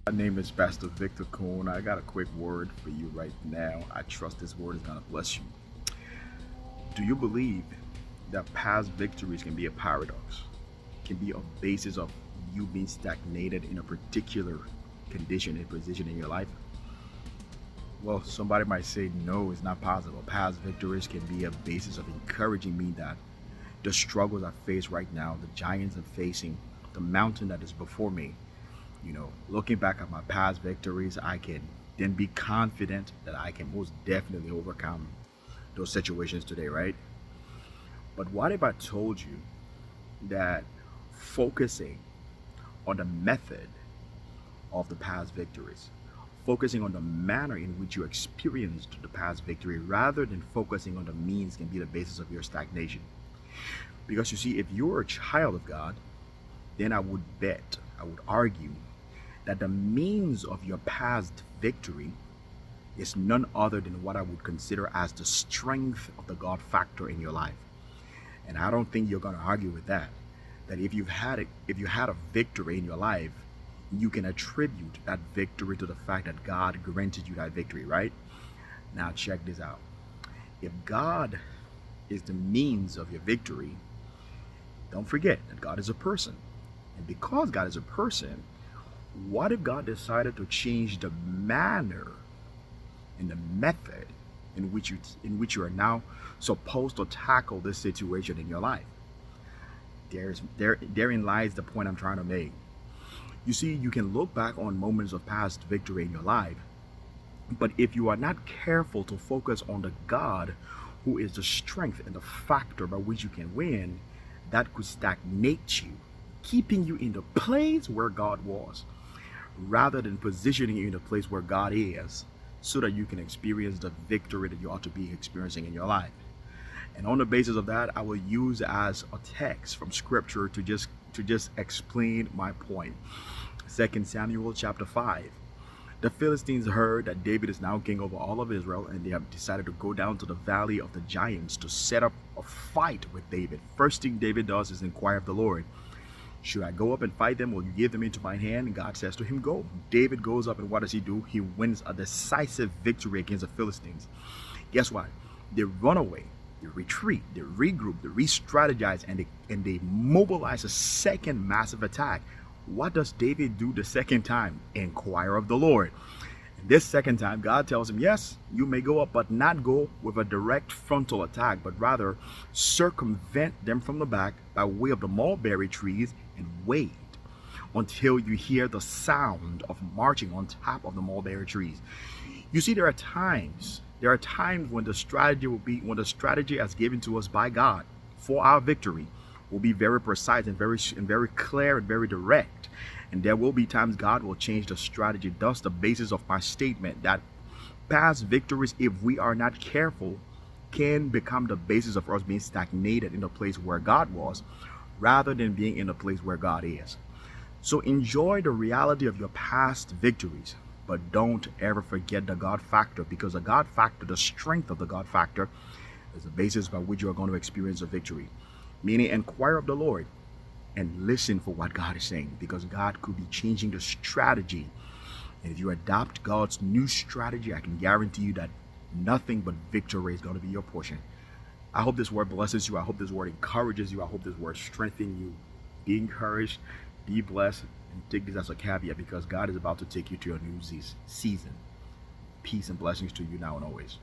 My name is Pastor Victor Coon. I got a quick word for you right now. I trust this word is going to bless you. Do you believe that past victories can be a paradox? Can be a basis of you being stagnated in a particular condition and position in your life? Well, somebody might say, no, it's not possible. Past victories can be a basis of encouraging me that the struggles I face right now, the giants I'm facing, the mountain that is before me, looking back at my past victories, I can then be confident that I can most definitely overcome those situations today, right? But what if I told you that focusing on the method of the past victories, focusing on the manner in which you experienced the past victory rather than focusing on the means can be the basis of your stagnation? Because you see, if you're a child of God, then I would argue that the means of your past victory is none other than what I would consider as the strength of the God factor in your life. And I don't think you're going to argue with that. That if you had a victory in your life, you can attribute that victory to the fact that God granted you that victory, right? Now check this out. If God is the means of your victory, don't forget that God is a person. And because God is a person, what if God decided to change the manner and the method in which you are now supposed to tackle this situation in your life? Therein lies the point I'm trying to make. You see, you can look back on moments of past victory in your life, but if you are not careful to focus on the God who is the strength and the factor by which you can win, that could stagnate you, keeping you in the place where God was, rather than positioning you in the place where God is, so that you can experience the victory that you ought to be experiencing in your life. And on the basis of that, I will use as a text from scripture to just explain my point. 2 Samuel chapter 5. The Philistines heard that David is now king over all of Israel, and they have decided to go down to the valley of the giants to set up a fight with David. First thing David does is inquire of the Lord, should I go up and fight them? Will you give them into my hand? And God says to him, go. David goes up, and what does he do? He wins a decisive victory against the Philistines. Guess what? They run away, they retreat, they regroup, they re-strategize, and they mobilize a second massive attack. What does David do the second time? Inquire of the Lord. This second time, God tells him, yes, you may go up, but not go with a direct frontal attack, but rather circumvent them from the back by way of the mulberry trees and wait until you hear the sound of marching on top of the mulberry trees. You see, there are times when the strategy as given to us by God for our victory will be very precise and very clear and very direct. And there will be times God will change the strategy. Thus, the basis of my statement that past victories, if we are not careful, can become the basis of us being stagnated in the place where God was, rather than being in the place where God is. So enjoy the reality of your past victories, but don't ever forget the God factor, because the God factor, the strength of the God factor, is the basis by which you are going to experience a victory. Meaning, inquire of the Lord and listen for what God is saying, because God could be changing the strategy. And if you adopt God's new strategy, I can guarantee you that nothing but victory is going to be your portion. I hope this word blesses you. I hope this word encourages you. I hope this word strengthens you. Be encouraged, be blessed, and take this as a caveat, because God is about to take you to a new season. Peace and blessings to you now and always.